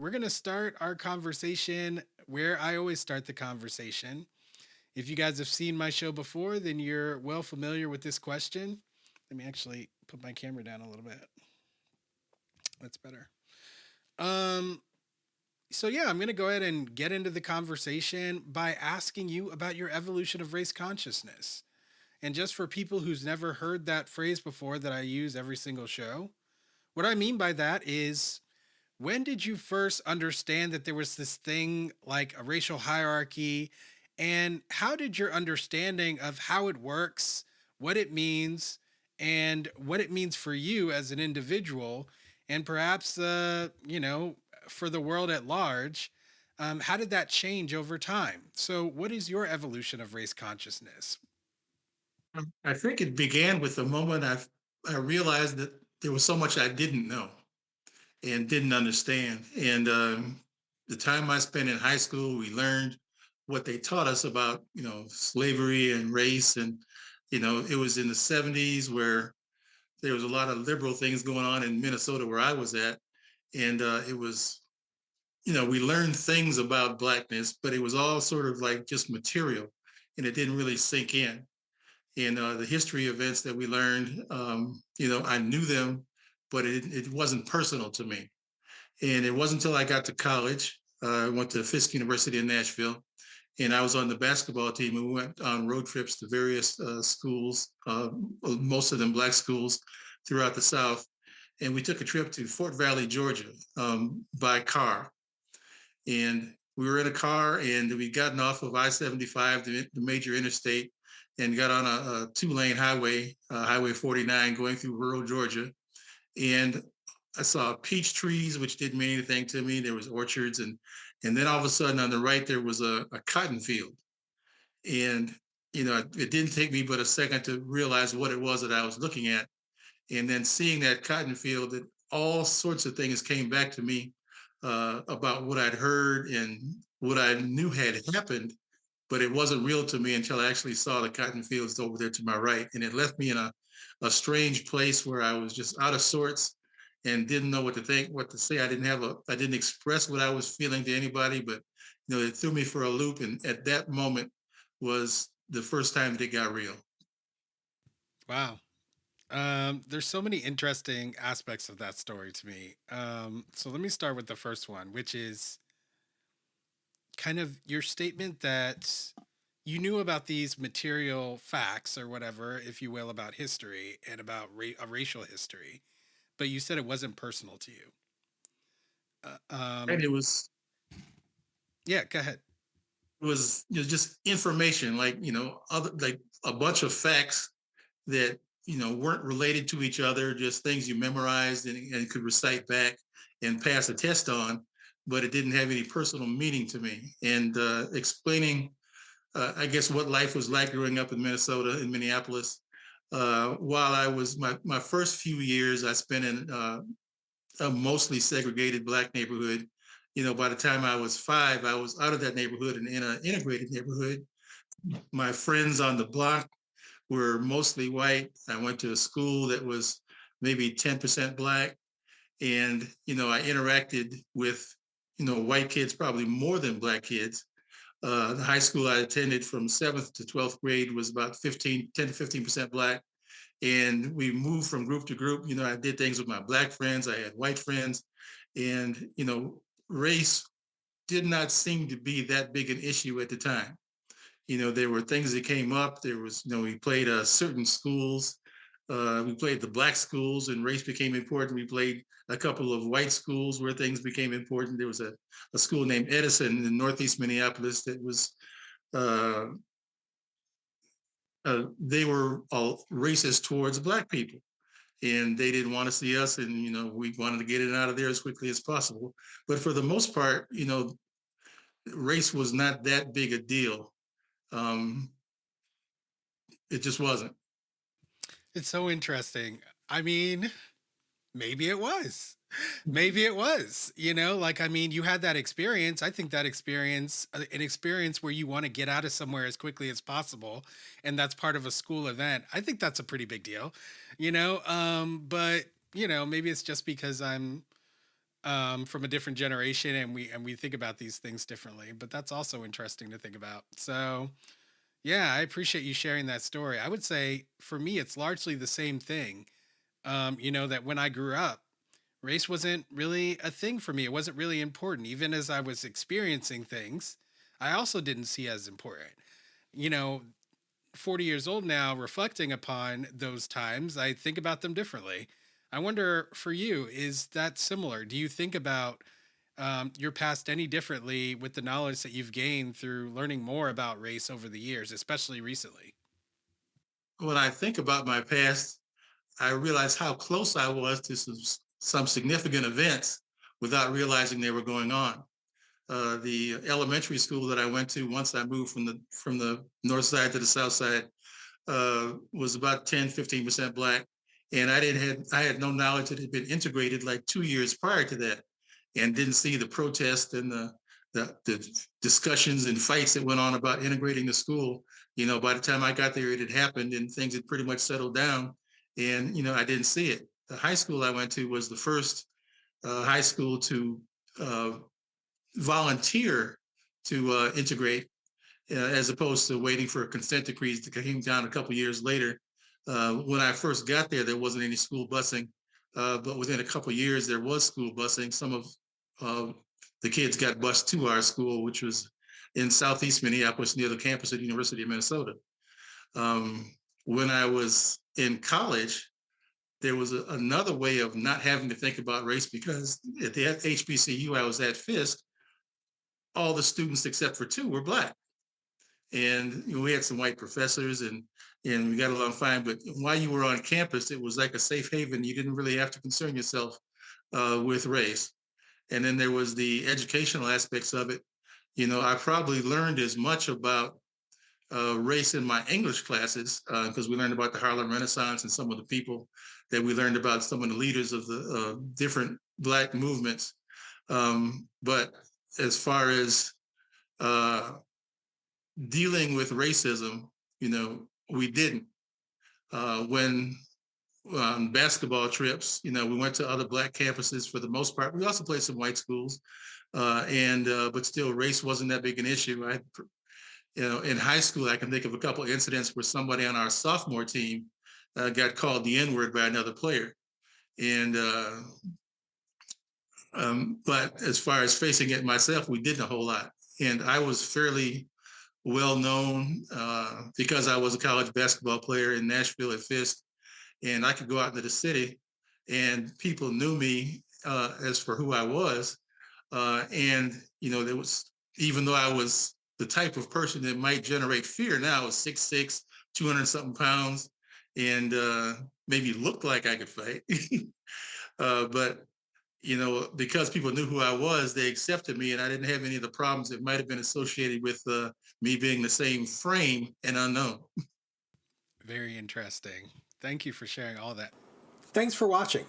we're going to start our conversation where I always start the conversation. If you guys have seen my show before, then you're well familiar with this question. Let me actually put my camera down a little bit. That's better. Um, so yeah, I'm going to go ahead and get into the conversation by asking you about your evolution of race consciousness. And just for people who's never heard that phrase before that I use every single show, what I mean by that is when did you first understand that there was this thing like a racial hierarchy? And how did your understanding of how it works, what it means, and what it means for you as an individual, and perhaps, for the world at large, how did that change over time? So, what is your evolution of race consciousness? I think it began with the moment I realized that there was so much I didn't know and didn't understand. And the time I spent in high school, we learned what they taught us about, slavery and race. And, it was in the 70s where there was a lot of liberal things going on in Minnesota where I was at. And it was, we learned things about Blackness, but it was all sort of like just material and it didn't really sink in. And the history events that we learned, I knew them, but it wasn't personal to me. And it wasn't until I got to college, I went to Fisk University in Nashville, and I was on the basketball team. And we went on road trips to various schools, most of them Black schools throughout the South. And we took a trip to Fort Valley, Georgia, by car. And we were in a car and we'd gotten off of I-75, the major interstate, and got on a two-lane highway, Highway 49, going through rural Georgia. And I saw peach trees, which didn't mean anything to me. There was orchards, and then all of a sudden on the right there was a cotton field. And it didn't take me but a second to realize what it was that I was looking at. And then seeing that cotton field, that all sorts of things came back to me about what I'd heard and what I knew had happened, but it wasn't real to me until I actually saw the cotton fields over there to my right. And it left me in a strange place where I was just out of sorts and didn't know what to think, what to say. I didn't express what I was feeling to anybody, but it threw me for a loop. And at that moment was the first time that it got real. Wow. There's so many interesting aspects of that story to me. So let me start with the first one, which is kind of your statement that you knew about these material facts or whatever, if you will, about history and about a racial history, but you said it wasn't personal to you. Uh, And um, it yeah, go ahead. was just information, like other, like a bunch of facts that weren't related to each other, just things you memorized and could recite back and pass a test on, but it didn't have any personal meaning to me. And explaining, I guess, what life was like growing up in Minnesota, in Minneapolis. While I was my first few years, I spent in a mostly segregated Black neighborhood. By the time I was 5, I was out of that neighborhood and in an integrated neighborhood. My friends on the block were mostly white. I went to a school that was maybe 10% Black. And, I interacted with, white kids probably more than Black kids. The high school I attended from 7th to 12th grade was about 10 to 15% Black. And we moved from group to group. I did things with my Black friends, I had white friends. And, race did not seem to be that big an issue at the time. There were things that came up. There was, we played certain schools. We played the Black schools and race became important. We played a couple of white schools where things became important. There was a school named Edison in Northeast Minneapolis that was, uh, they were all racist towards Black people. And they didn't want to see us. And, we wanted to get it out of there as quickly as possible. But for the most part, race was not that big a deal. Um, it just wasn't. It's so interesting. I mean, maybe it was. Maybe it was. I mean, you had that experience. I think that experience, an experience where you want to get out of somewhere as quickly as possible, and that's part of a school event. I think that's a pretty big deal, but maybe it's just because I'm from a different generation, and we think about these things differently. But that's also interesting to think about. So yeah, I appreciate you sharing that story. I would say for me, it's largely the same thing. That when I grew up, race wasn't really a thing for me. It wasn't really important. Even as I was experiencing things, I also didn't see as important. You know, 40 years old now, reflecting upon those times, I think about them differently. I wonder for you, is that similar? Do you think about your past any differently with the knowledge that you've gained through learning more about race over the years, especially recently? When I think about my past, I realize how close I was to some significant events without realizing they were going on. The elementary school that I went to once I moved from the north side to the south side was about 10-15% black. And I had no knowledge that it had been integrated like 2 years prior to that, and didn't see the protest and the discussions and fights that went on about integrating the school. By the time I got there, it had happened and things had pretty much settled down. And, I didn't see it. The high school I went to was the first high school to uh, volunteer to integrate, as opposed to waiting for consent decrees that came down a couple years later. When I first got there, there wasn't any school busing, but within a couple years, there was school busing. Some of uh, the kids got bused to our school, which was in southeast Minneapolis near the campus of the University of Minnesota. Um, when I was in college, there was another way of not having to think about race, because at the HBCU I was at, Fisk, all the students except for two were black. And we had some white professors, and we got along fine. But while you were on campus, it was like a safe haven. You didn't really have to concern yourself with race. And then there was the educational aspects of it. I probably learned as much about race in my English classes, because we learned about the Harlem Renaissance and some of the people that we learned about, some of the leaders of the different black movements. But as far as dealing with racism, we didn't. When on basketball trips, we went to other black campuses for the most part. We also played some white schools, and but still, race wasn't that big an issue. In high school, I can think of a couple of incidents where somebody on our sophomore team got called the N-word by another player, and but as far as facing it myself, we didn't a whole lot, and I was fairly well known because I was a college basketball player in Nashville at Fisk, and I could go out into the city, and people knew me as for who I was, and there was, even though I was the type of person that might generate fear. Now I was 6'6", 200 something pounds, and maybe looked like I could fight, but because people knew who I was, they accepted me, and I didn't have any of the problems that might have been associated with me being the same frame and unknown. Very interesting. Thank you for sharing all that. Thanks for watching.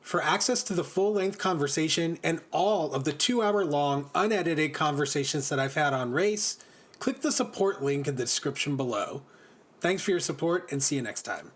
For access to the full-length conversation and all of the 2-hour-long unedited conversations that I've had on race, click the support link in the description below. Thanks for your support, and see you next time.